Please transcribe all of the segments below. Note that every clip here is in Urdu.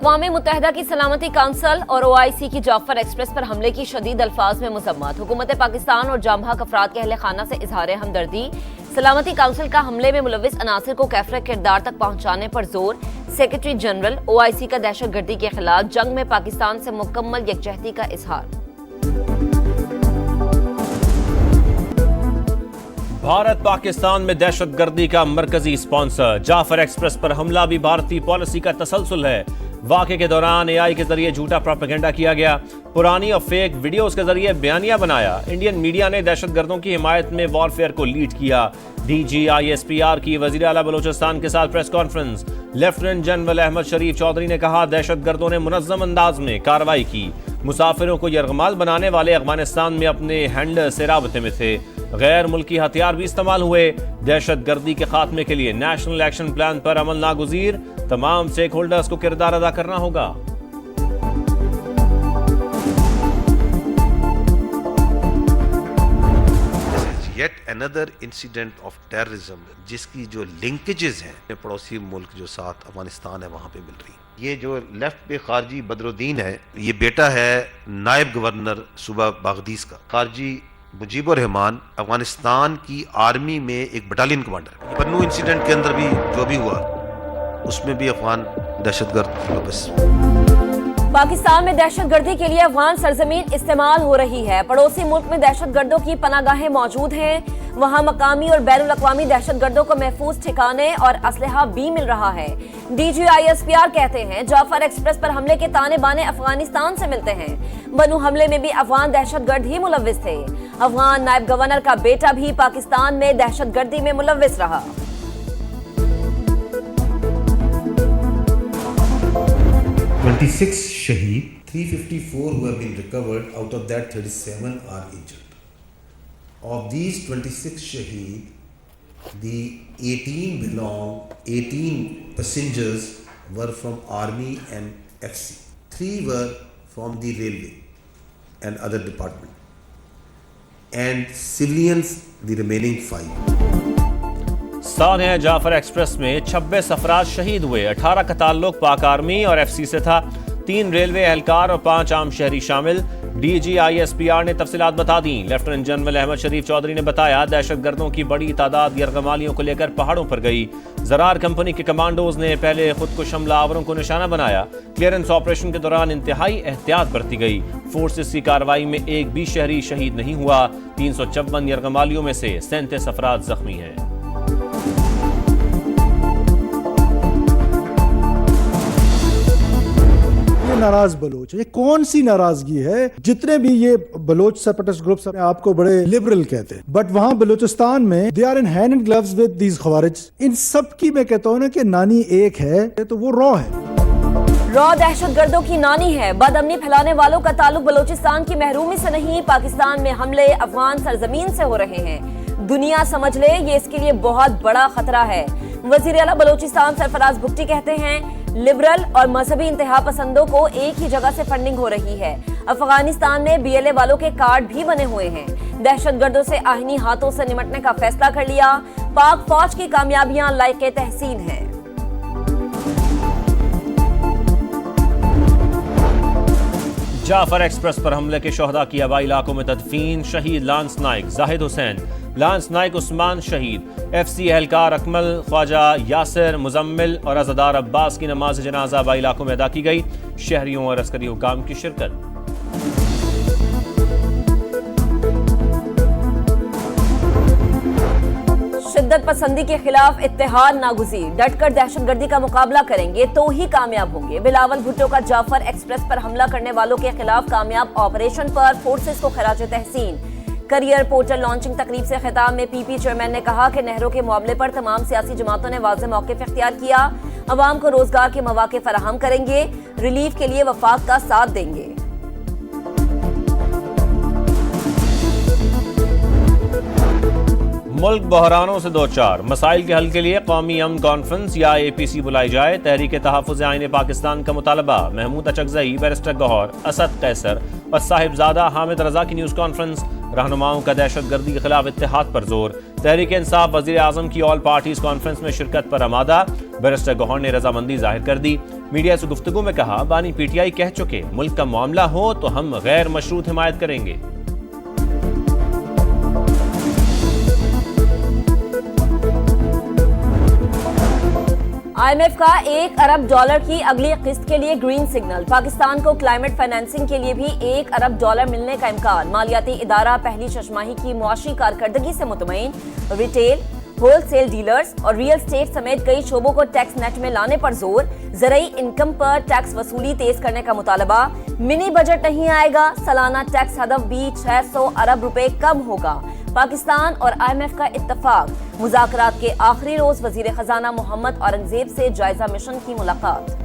اقوام متحدہ کی سلامتی کونسل اور OIC کی جعفر ایکسپریس پر حملے کی شدید الفاظ میں مذمت۔ حکومت پاکستان اور جاں بحق افراد کے اہل خانہ سے اظہار ہمدردی۔ سلامتی کونسل کا حملے میں ملوث عناصر کو کیفر کردار تک پہنچانے پر زور۔ سیکرٹری جنرل OIC کا دہشت گردی کے خلاف جنگ میں پاکستان سے مکمل یکجہتی کا اظہار۔ بھارت پاکستان میں دہشت گردی کا مرکزی اسپانسر۔ جعفر ایکسپریس پر حملہ بھی بھارتی پالیسی کا تسلسل ہے۔ واقعے کے دوران AI کے ذریعے جھوٹا پروپیگنڈا کیا گیا، پرانی اور فیک ویڈیوز کے ذریعے بیانیہ بنایا۔ انڈین میڈیا نے دہشت گردوں کی حمایت میں وارفیئر کو لیڈ کیا۔ DG ISPR کی وزیر اعلیٰ بلوچستان کے ساتھ press conference. Lieutenant general Ahmed Sharif Chaudhry نے کہا دہشت گردوں نے منظم انداز میں کارروائی کی، مسافروں کو یرغمال بنانے والے افغانستان میں اپنے ہینڈلر سے رابطے میں تھے، غیر ملکی ہتھیار بھی استعمال ہوئے۔ دہشت گردی کے خاتمے کے لیے نیشنل ایکشن پلان پر عمل ناگزیر، تمام سٹیک ہولڈرز کو کردار ادا کرنا ہوگا۔ Yet another incident of terrorism جس کی جو لنکیجز ہیں پڑوسی ملک جو ساتھ افغانستان ہے وہاں پہ مل رہی ہیں۔ یہ جو لیفٹ پہ خارجی بدر الدین ہے، یہ بیٹا ہے نائب گورنر صوبہ باغدیس کا۔ خارجی مجیب الرحمان افغانستان کی آرمی میں ایک بٹالین کمانڈر ہے۔ پنو انسیڈنٹ کے اندر بھی جو بھی ہوا اس میں بھی افغان دہشت گرد بس۔ پاکستان میں دہشت گردی کے لیے افغان سرزمین استعمال ہو رہی ہے۔ پڑوسی ملک میں دہشت گردوں کی پناہ گاہیں موجود ہیں، وہاں مقامی اور بین الاقوامی دہشت گردوں کو محفوظ ٹھکانے اور اسلحہ بھی مل رہا ہے۔ DG ISPR کہتے ہیں جعفر ایکسپریس پر حملے کے تانے بانے افغانستان سے ملتے ہیں۔ بنو حملے میں بھی افغان دہشت گرد ہی ملوث تھے۔ افغان نائب گورنر کا بیٹا بھی پاکستان میں دہشت گردی میں ملوث رہا۔ 26 شہید 354 who have been recovered, out of that 37 are injured. Of these 26 shaheed, the 18 passengers were from Army and FC. 3 were from the Railway and other department. And civilians, the remaining 5. سانحہ جعفر ایکسپریس میں 26 افراد شہید ہوئے، 18 کا تعلق پاک آرمی اور FC سے تھا، 3 ریلوے اہلکار اور 5 عام شہری شامل۔ DG ISPR نے تفصیلات بتا دیں۔ لیفٹیننٹ جنرل احمد شریف چودھری نے بتایا دہشت گردوں کی بڑی تعداد یرغمالیوں کو لے کر پہاڑوں پر گئی۔ زرار کمپنی کے کمانڈوز نے پہلے خودکش حملہ آوروں کو نشانہ بنایا۔ کلیئرنس آپریشن کے دوران انتہائی احتیاط برتی گئی۔ فورسز کی کارروائی میں ایک بھی شہری شہید نہیں ہوا۔ 354 یرغمالیوں میں سے 37 افراد زخمی ہیں۔ ناراض بلوچ، یہ کون سی ناراضگی ہے؟ جتنے بھی یہ بلوچ سیپریٹسٹ گروپس آپ کو بڑے لبرل کہتے ہیں، بٹ وہاں بلوچستان میں they are in hand and gloves with these خوارج۔ ان سب کی میں کہتا ہوں نا کہ نانی ایک ہے تو وہ رو ہے۔ رو دہشت گردوں کی نانی ہے۔ بد امنی پھیلانے والوں کا تعلق بلوچستان کی محرومی سے نہیں، پاکستان میں حملے افغان سرزمین سے ہو رہے ہیں۔ دنیا سمجھ لے یہ اس کے لیے بہت بڑا خطرہ ہے۔ وزیر اعلیٰ بلوچستان سرفراز بھٹی کہتے ہیں لبرل اور مذہبی انتہا پسندوں کو ایک ہی جگہ سے فنڈنگ ہو رہی ہے۔ افغانستان میں BLA والوں کے کارڈ بھی بنے ہوئے ہیں۔ دہشت گردوں سے آئینی ہاتھوں سے نمٹنے کا فیصلہ کر لیا۔ پاک فوج کی کامیابیاں لائق تحسین ہیں۔ جعفر ایکسپریس پر حملے کے شہداء کی آبائی علاقوں میں تدفین۔ شہید لانس نائک زاہد حسین، لانس نائک عثمان شہید، FC اہلکار اکمل، خواجہ یاسر، مزمل اور عزادار عباس کی نماز جنازہ آبائی علاقوں میں ادا کی گئی۔ شہریوں اور عسکری حکام کی شرکت۔ شدت پسندی کے خلاف اتحاد ناگزیر، ڈٹ کر دہشت گردی کا مقابلہ کریں گے تو ہی کامیاب ہوں گے۔ بلاول بھٹو کا جعفر ایکسپریس پر حملہ کرنے والوں کے خلاف کامیاب آپریشن پر فورسز کو خراج تحسین۔ کریئر پورٹل لانچنگ تقریب سے خطاب میں PP چیئرمین نے کہا کہ نہروں کے معاملے پر تمام سیاسی جماعتوں نے واضح موقف اختیار کیا، عوام کو روزگار کے مواقع فراہم کریں گے، ریلیف کے لیے وفاق کا ساتھ دیں گے۔ ملک بحرانوں سے دوچار، مسائل کے حل کے لیے قومی امن کانفرنس یا APC بلائی جائے۔ تحریک تحفظ آئین پاکستان کا مطالبہ۔ محمود اچکزئی، بیرسٹر گوہر، اسد قیصر اور صاحبزادہ حامد رضا کی نیوز کانفرنس۔ رہنماؤں کا دہشت گردی کے خلاف اتحاد پر زور۔ تحریک انصاف وزیر اعظم کی آل پارٹیز کانفرنس میں شرکت پر آمادہ۔ بیرسٹر گوہر نے رضامندی ظاہر کر دی۔ میڈیا سے گفتگو میں کہا بانی پی ٹی آئی کہہ چکے ملک کا معاملہ ہو تو ہم غیر مشروط حمایت کریں گے۔ IMF کا $1 ارب کی اگلی قسط کے لیے گرین سگنل، پاکستان کو کلائمیٹ فائنینسنگ کے لیے بھی $1 ارب ملنے کا امکان، مالیاتی ادارہ پہلی ششماہی کی معاشی کارکردگی سے مطمئن، ریٹیل، ہول سیل ڈیلرز اور ریل اسٹیٹ سمیت کئی شعبوں کو ٹیکس نیٹ میں لانے پر زور، زرعی انکم پر ٹیکس وصولی تیز کرنے کا مطالبہ، منی بجٹ نہیں آئے گا، سالانہ ٹیکس ہدف بھی $600 ارب کم ہوگا، پاکستان اور IMF کا اتفاق، مذاکرات کے آخری روز وزیر خزانہ محمد اورنگزیب سے جائزہ مشن کی ملاقات۔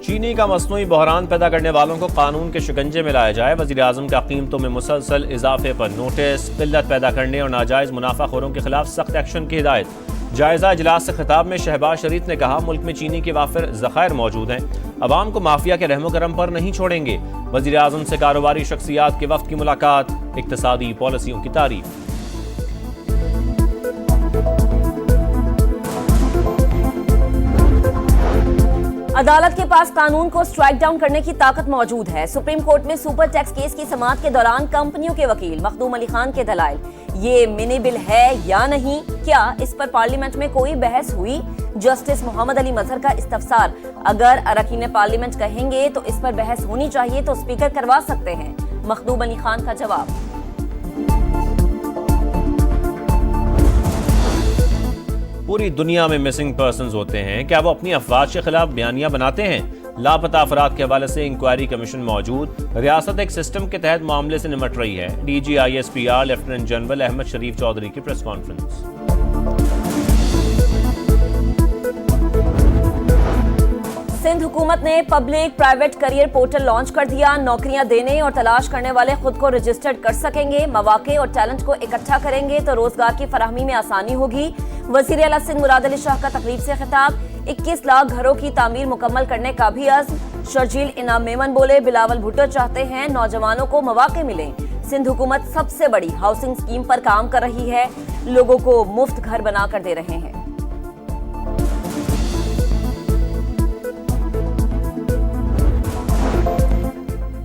چینی کا مصنوعی بحران پیدا کرنے والوں کو قانون کے شکنجے میں لایا جائے، وزیر اعظم کا قیمتوں میں مسلسل اضافے پر نوٹس، قلت پیدا کرنے اور ناجائز منافع خوروں کے خلاف سخت ایکشن کی ہدایت۔ جائزہ اجلاس سے خطاب میں شہباز شریف نے کہا ملک میں چینی کے وافر ذخائر موجود ہیں، عوام کو مافیا کے رحم و کرم پر نہیں چھوڑیں گے۔ وزیر اعظم سے کاروباری شخصیات کے وفد کی ملاقات، اقتصادی پالیسیوں کی تعریف۔ عدالت کے پاس قانون کو سٹرائک ڈاؤن کرنے کی طاقت موجود ہے، سپریم کورٹ میں سپر ٹیکس کیس کی سماعت کے دوران کمپنیوں کے وکیل مخدوم علی خان کے دلائل، یہ منی بل ہے یا نہیں، کیا اس پر پارلیمنٹ میں کوئی بحث ہوئی؟ جسٹس محمد علی مظہر کا استفسار، اگر اراکین پارلیمنٹ کہیں گے تو اس پر بحث ہونی چاہیے تو اسپیکر کروا سکتے ہیں، مخدوم علی خان کا جواب۔ پوری دنیا میں مسنگ پرسنز ہوتے ہیں، کیا وہ اپنی افواج کے خلاف بیانیہ بناتے ہیں؟ لاپتہ افراد کے حوالے سے انکوائری کمیشن موجود، ریاست ایک سسٹم کے تحت معاملے سے نمٹ رہی ہے، D G ISPR lieutenant general Ahmed Sharif Chaudhry کی پریس کانفرنس۔ سندھ حکومت نے public private career portal launch کر دیا، نوکریاں دینے اور تلاش کرنے والے خود کو رجسٹرڈ کر سکیں گے، مواقع اور ٹیلنٹ کو اکٹھا کریں گے تو روزگار کی فراہمی میں آسانی ہوگی۔ وزیر اعلیٰ سندھ مراد علی شاہ کا تقریب سے خطاب، 21 لاکھ گھروں کی تعمیر مکمل کرنے کا بھی عزم۔ شرجیل انعام میمن بولے بلاول بھٹو چاہتے ہیں نوجوانوں کو مواقع ملیں، سندھ حکومت سب سے بڑی ہاؤسنگ اسکیم پر کام کر رہی ہے، لوگوں کو مفت گھر بنا کر دے رہے ہیں۔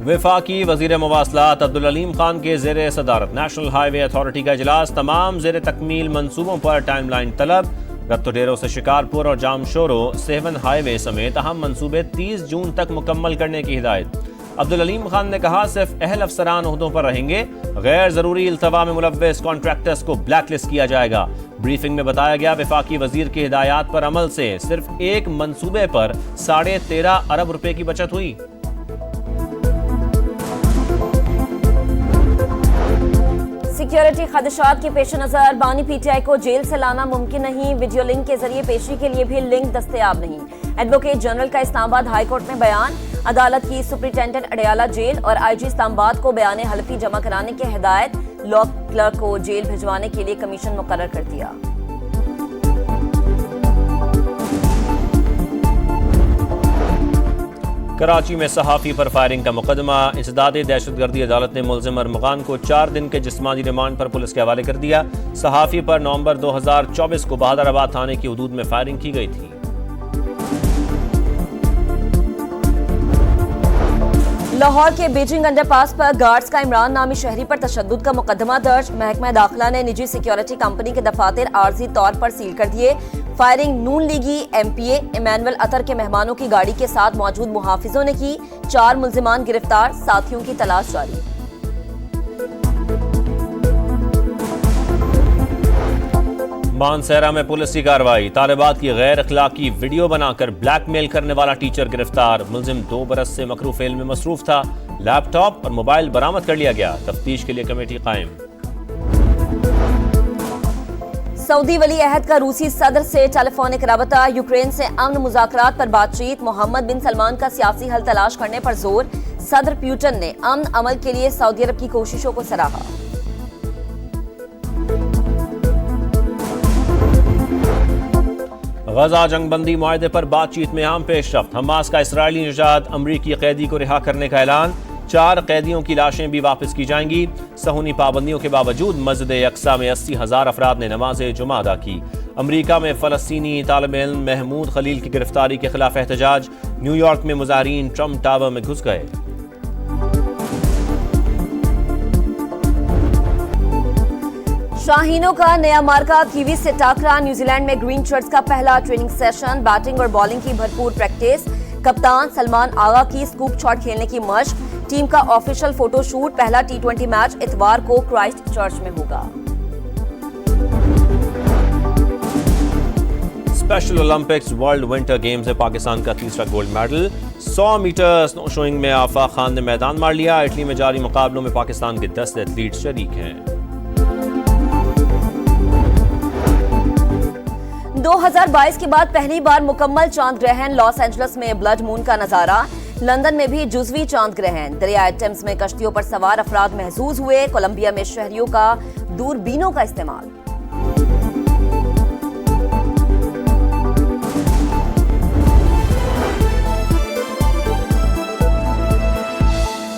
وفاقی وزیر مواصلات عبدالعلیم خان کے زیر صدارت نیشنل ہائی وے اتھارٹی کا اجلاس، تمام زیر تکمیل منصوبوں پر ٹائم لائن طلب، رت و ڈیرو سے شکارپور اور جام شورو 7 ہائی وے سمیت اہم منصوبے 30 جون تک مکمل کرنے کی ہدایت۔ عبدالعلیم خان نے کہا صرف اہل افسران عہدوں پر رہیں گے، غیر ضروری التوا میں ملوث کانٹریکٹرز کو بلیک لسٹ کیا جائے گا۔ بریفنگ میں بتایا گیا وفاقی وزیر کی ہدایات پر عمل سے صرف ایک منصوبے پر 13.5 ارب روپے کی بچت ہوئی۔ سیکیورٹی خدشات کے پیش نظر بانی پی ٹی آئی کو جیل سے لانا ممکن نہیں، ویڈیو لنک کے ذریعے پیشی کے لیے بھی لنک دستیاب نہیں۔ ایڈوکیٹ جنرل کا اسلام آباد ہائی کورٹ میں بیان، عدالت کی سپرنٹینڈنٹ اڈیالہ جیل اور IG اسلام آباد کو بیان حلفی جمع کرانے کی ہدایت، لا کلرک کو جیل بھجوانے کے لیے کمیشن مقرر کر دیا۔ کراچی میں صحافی پر فائرنگ کا مقدمہ، انسداد دہشت گردی عدالت نے ملزم ارمغان کو 4 دن کے جسمانی ریمانڈ پر پولیس کے حوالے کر دیا۔ صحافی پر نومبر 2024 کو بہادر آباد تھانے کی حدود میں فائرنگ کی گئی تھی۔ لاہور کے بیجنگ انڈر پاس پر گارڈز کا عمران نامی شہری پر تشدد کا مقدمہ درج، محکمہ داخلہ نے نجی سیکیورٹی کمپنی کے دفاتر عارضی طور پر سیل کر دیے۔ فائرنگ نون لیگی MPA ایمینول اطہر کے مہمانوں کی گاڑی کے ساتھ موجود محافظوں نے کی، 4 ملزمان گرفتار، ساتھیوں کی تلاش جاری۔ مانسہرہ میں پولیس کی کارروائی، طالبات کی غیر اخلاقی ویڈیو بنا کر بلیک میل کرنے والا ٹیچر گرفتار، ملزم 2 برس سے مکروہ فعل میں مصروف تھا، لیپ ٹاپ اور موبائل برآمد کر لیا گیا، تفتیش کے لیے کمیٹی قائم۔ سعودی ولی عہد کا روسی صدر سے ٹیلی فونک رابطہ، یوکرین سے امن مذاکرات پر بات چیت، محمد بن سلمان کا سیاسی حل تلاش کرنے پر زور، صدر پیوٹن نے امن عمل کے لیے سعودی عرب کی کوششوں کو سراہا۔ غزہ جنگ بندی معاہدے پر بات چیت میں اہم پیش رفت، حماس کا اسرائیلی نژاد امریکی قیدی کو رہا کرنے کا اعلان، 4 قیدیوں کی لاشیں بھی واپس کی جائیں گی۔ صہیونی پابندیوں کے باوجود مسجد اقصی میں 80,000 افراد نے نماز جمعہ ادا کی۔ امریکہ میں فلسطینی طالب علم محمود خلیل کی گرفتاری کے خلاف احتجاج، نیو یارک میں مظاہرین ٹرمپ ٹاور میں گھس گئے۔ شاہینوں کا نیا مارکا کیوی سے ٹاکرا، نیوزی لینڈ میں گرین شرٹس کا پہلا ٹریننگ سیشن، بیٹنگ اور بالنگ کی بھرپور پریکٹس، کپتان سلمان آغا کی سکوپ شاٹ کھیلنے کی مشق، ٹیم کا آفیشل فوٹو شوٹ، پہلا T20 میچ اتوار کو کرائسٹ چرچ میں ہوگا۔ Special Olympics world winter games میں پاکستان کا تیسرا گولڈ میڈل، 100 میٹر سنو شوئنگ میں آفاق خان نے میدان مار لیا۔ اٹلی میں جاری مقابلوں میں پاکستان کے 10 ایتھلیٹ شریک ہیں۔ 2022 کے بعد پہلی بار مکمل چاند گرہن، لاس اینجلس میں بلڈ مون کا نظارہ، لندن میں بھی جزوی چاند گرہن، دریائے ٹیمز میں کشتیوں پر سوار افراد محظوظ ہوئے، کولمبیا میں شہریوں کا دوربینوں کا استعمال۔